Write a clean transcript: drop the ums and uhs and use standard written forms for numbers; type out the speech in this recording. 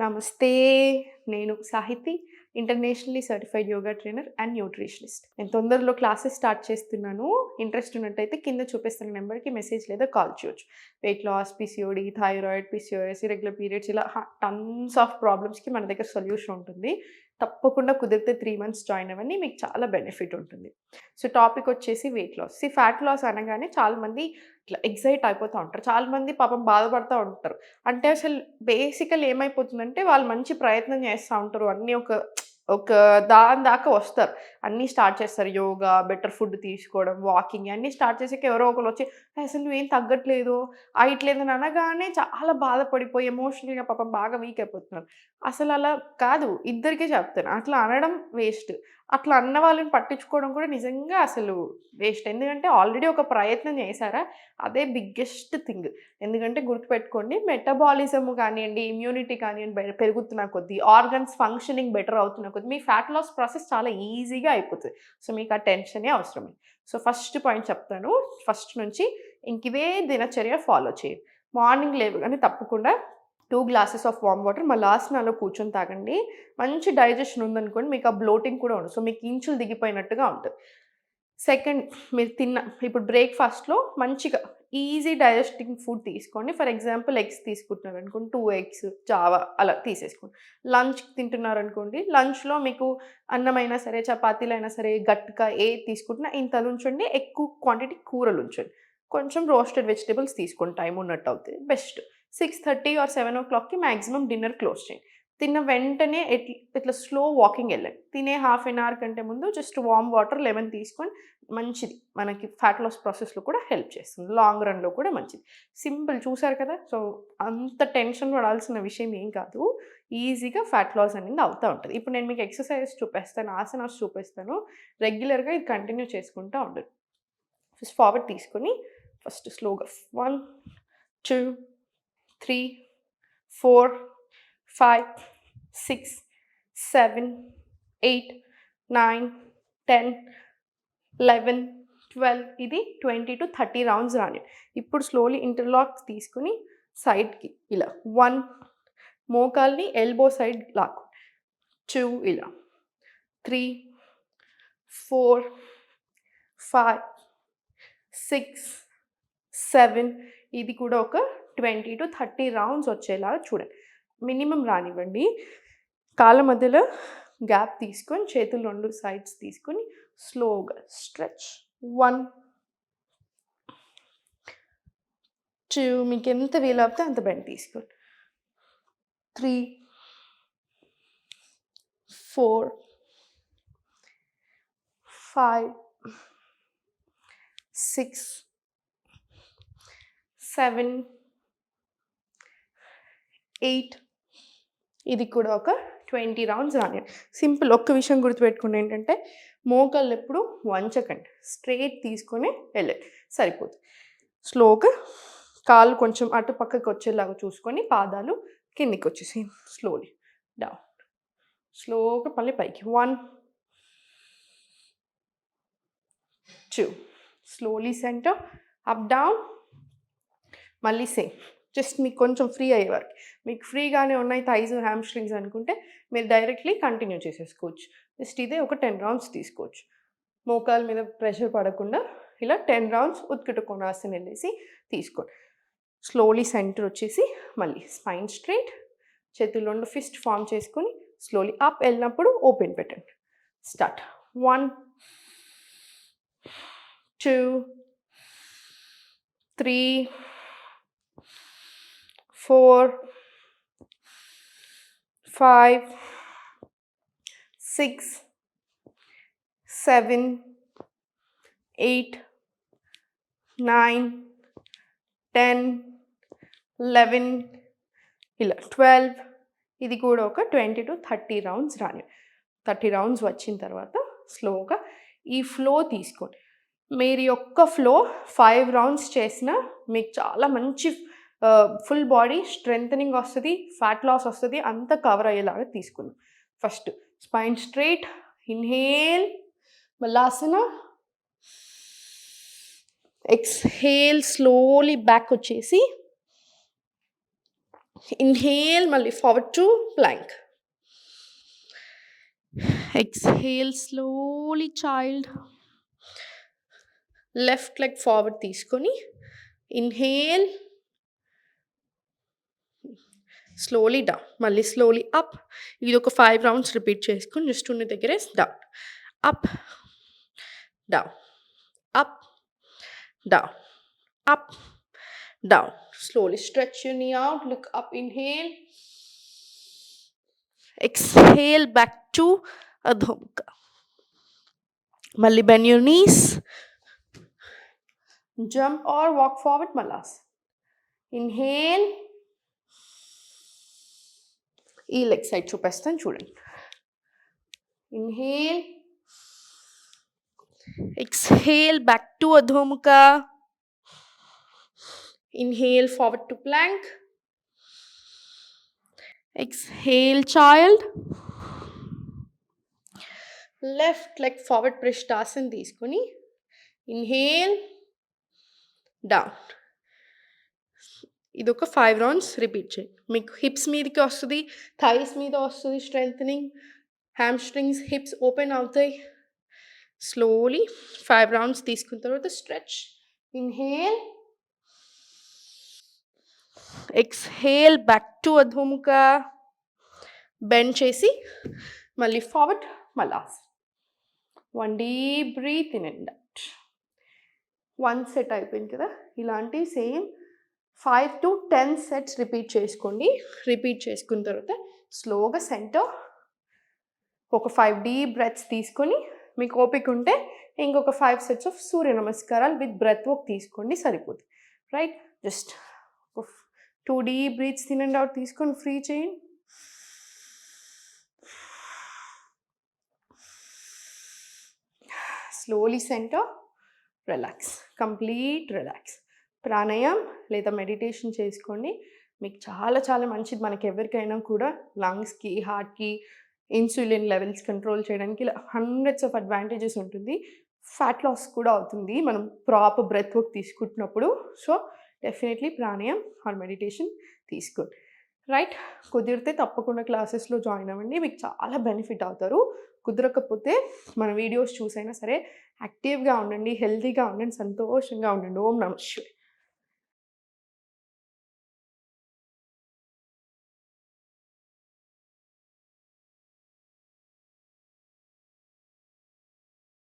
నమస్తే. నేను Sahithi. Internationally certified yoga trainer and nutritionist. నేను తొందరలో క్లాసెస్ స్టార్ట్ చేస్తున్నాను. ఇంట్రెస్ట్ ఉన్నట్టయితే కింద చూపిస్తున్న నెంబర్‌కి మెసేజ్ లేదా కాల్ చేయొచ్చు. Weight loss, PCOD, thyroid, PCOS, irregular periods ఇలా టన్స్ ఆఫ్ ప్రాబ్లమ్స్‌కి మన దగ్గర సొల్యూషన్ ఉంటుంది. తప్పకుండా కుదిరితే 3 మంత్స్ జాయిన్ అవ్వండి. మీకు చాలా బెనిఫిట్ ఉంటుంది. సో, టాపిక్ వచ్చేసి వెయిట్ లాస్. ఫ్యాట్ లాస్ అనగానే చాలామంది ఇట్లా ఎక్సైట్ అయిపోతా ఉంటారు. చాలామంది పాపం బాధపడతా ఉంటారు. అంటే అసలు బేసికల్లీ ఏమైపోతుందంటే వాళ్ళు మంచి ప్రయత్నం చేస్తా ఉంటారు. అన్నీ ఒక ఒక దాని దాకా వస్తారు. అన్నీ స్టార్ట్ చేస్తారు. యోగా, బెటర్ ఫుడ్ తీసుకోవడం, వాకింగ్ అన్నీ స్టార్ట్ చేసాక ఎవరో ఒకళ్ళొచ్చి అసలు నువ్వేం తగ్గట్లేదు, అయట్లేదని అనగానే చాలా బాధపడిపోయి ఎమోషనల్‌గా పాపం బాగా వీక్ అయిపోతున్నారు. అసలలా కాదు. ఇద్దరికీ చెప్తాను. అట్లా అనడం వేస్ట్. అట్లా అన్న వాళ్ళని పట్టించుకోవడం కూడా నిజంగా అసలు వేస్ట్. ఎందుకంటే ఆల్రెడీ ఒక ప్రయత్నం చేశారా, అదే బిగ్గెస్ట్ థింగ్. ఎందుకంటే గుర్తుపెట్టుకోండి మెటబాలిజం కానియండి, ఇమ్యూనిటీ కానియండి పెరుగుతున్న కొద్దీ, ఆర్గన్స్ ఫంక్షనింగ్ బెటర్ అవుతున్న కొద్దీ మీ ఫ్యాట్ లాస్ ప్రాసెస్ చాలా ఈజీగా అయిపోతది. సో, మీకు ఆ టెన్షనే అవసరం లేదు. సో, ఫస్ట్ పాయింట్ చెప్తాను. ఫస్ట్ నుంచి ఇంకివే దినచర్య ఫాలో చేయండి. మార్నింగ్ లేవగానే తప్పకుండా 2 గ్లాసెస్ ఆఫ్ వార్మ్ వాటర్ మళ్ళా ఆసనాలో కూర్చొని తాగండి. మంచి డైజెషన్ ఉందనుకోండి మీకు ఆ బ్లోటింగ్ కూడా ఉండదు. సో, మీకు ఇంచులు దిగిపోయినట్టుగా ఉంటది. సెకండ్ మీరు ఇప్పుడు బ్రేక్‌ఫాస్ట్‌లో మంచిగా ఈజీ డైజెస్టింగ్ ఫుడ్ తీసుకోండి. ఫర్ ఎగ్జాంపుల్ ఎగ్స్ తీసుకుంటున్నారనుకోండి 2 ఎగ్స్, జావా అలా తీసేసుకోండి. లంచ్ తింటున్నారనుకోండి, లంచ్‌లో మీకు అన్నమైనా సరే, చపాతీలైనా సరే, గట్క ఏది తీసుకుంటున్నా ఇంతనుంచండి. ఎక్కువ క్వాంటిటీ కూరలుంచండి. కొంచెం రోస్టెడ్ వెజిటబుల్స్ తీసుకోండి టైం ఉన్నట్టవుతే బెస్ట్. 6:30 ఆర్ 7:00కి మాక్సిమం డిన్నర్ క్లోజ్ చేయండి. తిన్న వెంటనే ఇట్లా స్లో వాకింగ్ ఎళ్ళండి. తినే హాఫ్ ఎన్ అవర్ కంటే ముందు జస్ట్ వార్మ్ వాటర్, లెమన్ తీసుకొని మంచిది. మనకి ఫ్యాట్ లాస్ ప్రాసెస్‌లో కూడా హెల్ప్ చేస్తుంది. లాంగ్ రన్‌లో కూడా మంచిది. సింపుల్ చూసారు కదా! సో, అంత టెన్షన్ పడాల్సిన విషయం ఏం కాదు. ఈజీగా ఫ్యాట్ లాస్ అనేది అవుతా ఉంటది. ఇప్పుడు నేను మీకు ఎక్సర్‌సైజెస్ చూపిస్తాను, ఆసనాస్ చూపిస్తాను. రెగ్యులర్‌గా ఇది కంటిన్యూ చేసుకుంటా ఉండండి. ఫస్ట్ ఫార్వర్డ్ తీసుకొని ఫస్ట్ స్లోగా 1, 2, 3, 4, 5, 6, 7, 8, 9, 10, 11, 12 ఇది 20-30 రౌండ్స్ రానియండి. ఇప్పుడు స్లోలీ ఇంటర్లాక్ తీసుకొని సైడ్‌కి ఇలా 1 మోకాలిని ఎల్బో సైడ్ లాక్కోండి. 2 ఇలా 3, 4, 5, 6, 7 ఇది కూడా ఒక 20-30 రౌండ్స్ వచ్చేలాగా చూడండి. మినిమమ్ రానివ్వండి. కాళ్ళ మధ్యలో గ్యాప్ తీసుకొని చేతులు 2 సైడ్స్ తీసుకొని స్లోగా స్ట్రెచ్. 1, 2 మీకెంత వీలవుతే అంత బెండ్ తీసుకోండి. 3, 4, 5, 6, 7, 8 ఇది కూడా ఒక 20 రౌండ్స్ రానియండి. సింపుల్ ఒక్క విషయం గుర్తుపెట్టుకోండి ఏంటంటే మోకాళ్ళు ఎప్పుడు వంచకండి. స్ట్రెయిట్ తీసుకొని వెళ్ళండి సరిపోతుంది. స్లోగా కాళ్ళు కొంచెం అటు పక్కకి వచ్చేలాగా చూసుకొని పాదాలు కిందికి వచ్చేసేయి. Slowly down. స్లోగా మళ్ళీ పైకి 1, 2 స్లోలీ సెంటర్ అప్ డౌన్. మళ్ళీ సేమ్. జస్ట్ మీకు కొంచెం ఫ్రీ అయ్యే వరకు. మీకు ఫ్రీగానే ఉన్నాయి థైస్, హ్యామ్‌స్ట్రింగ్స్ అనుకుంటే మీరు డైరెక్ట్‌లీ కంటిన్యూ చేసేసుకోవచ్చు. జస్ట్ ఇదే ఒక 10 రౌండ్స్ తీసుకోవచ్చు. మోకాళ్ళ మీద ప్రెషర్ పడకుండా ఇలా 10 రౌండ్స్ ఉత్కట కోణాసన వెళ్ళేసి తీసుకోండి. స్లోలీ సెంటర్ వచ్చేసి మళ్ళీ స్పైన్ స్ట్రెయిట్. చేతులు 2 ఫిస్ట్ ఫార్మ్ చేసుకొని స్లోలీ అప్ వెళ్ళినప్పుడు ఓపెన్ పెట్టండి. స్టార్ట్. 1, 2, 3, 4, 5, 6, 7, 8, 9, 10, 11 ఇలా 12 ఇది కూడా ఒక 20-30 రౌండ్స్ రానివ్వండి. 30 రౌండ్స్ వచ్చిన తర్వాత స్లోగా ఈ ఫ్లో తీసుకోండి. మీరు యొక్క ఫ్లో 5 రౌండ్స్ చేసినా మీకు చాలా మంచి ఫుల్ బాడీ స్ట్రెంథెనింగ్ వస్తది, ఫ్యాట్ లాస్ వస్తది. అంతా కవర్ అయ్యేలాగా తీసుకుందాం. ఫస్ట్ స్పైన్ స్ట్రెయిట్, ఇన్హేల్, మల్లాసన, ఎక్స్‌హేల్ స్లోలీ బ్యాక్ వచ్చేసి Inhale, మళ్ళీ forward to plank. Exhale slowly, child. Left leg forward తీసుకొని inhale, slowly down, మళ్ళీ slowly up. ఇది ఒక 5 రౌండ్స్ రిపీట్ చేసుకొని జస్ట్ ఉన్న దగ్గరే down, up down, up down, up down. Slowly stretch your knee out, look up, inhale, exhale, back to Adho Mukha. Malli bend your knees, jump or walk forward, malas. Inhale, ee leg side chupestan chudandi. Inhale, exhale, back to Adho Mukha. Inhale, forward to plank. Exhale, child. Left leg forward prishtasana తీసుకొని inhale, down. ఇది ఒక 5 rounds repeat చేయండి. మీకు hips మీదకి వస్తుంది, thighs మీద వస్తుంది strengthening, hamstrings, hips open అవుతాయి. స్లోలీ 5 రౌండ్స్ తీసుకున్న తర్వాత stretch. Inhale, exhale, back to Adho Mukha. Bend చేసి మళ్ళీ ఫార్వర్డ్ మలాస్. 1 deep breath in and out. 1 set అయిపోయింది కదా. ఇలాంటి సేమ్ 5 to 10 సెట్స్ రిపీట్ చేసుకోండి. రిపీట్ చేసుకున్న తర్వాత స్లోగా సెంటర్ ఒక 5 డీప్ బ్రెత్స్ తీసుకొని, మీకు ఓపిక ఉంటే ఇంకొక 5 సెట్స్ ఆఫ్ సూర్య నమస్కారాలు విత్ బ్రెత్ వర్క్ తీసుకోండి, సరిపోతుంది. Right, just 2 deep breaths in and out తీసుకొని ఫ్రీ చేయండి. Slowly centre, relax, complete relax. ప్రాణాయామం లేదా మెడిటేషన్ చేసుకోండి, మీకు చాలా చాలా మంచిది. మనకి ఎవరికైనా కూడా లంగ్స్కి, హార్ట్కి, ఇన్సులిన్ లెవెల్స్ కంట్రోల్ చేయడానికి ఇలా హండ్రెడ్స్ ఆఫ్ అడ్వాంటేజెస్ ఉంటుంది. ఫ్యాట్ లాస్ కూడా అవుతుంది మనం ప్రాపర్ బ్రెత్ వర్క్ తీసుకుంటున్నప్పుడు. సో డెఫినెట్లీ ప్రాణాయామం ఆర్ మెడిటేషన్ తీసుకోండి. రైట్, కుదిరితే తప్పకుండా క్లాసెస్లో జాయిన్ అవ్వండి, మీకు చాలా బెనిఫిట్ అవుతారు. కుదరకపోతే మన వీడియోస్ చూసైనా సరే యాక్టివ్గా ఉండండి, హెల్తీగా ఉండండి, సంతోషంగా ఉండండి. ఓం నమః శివాయ.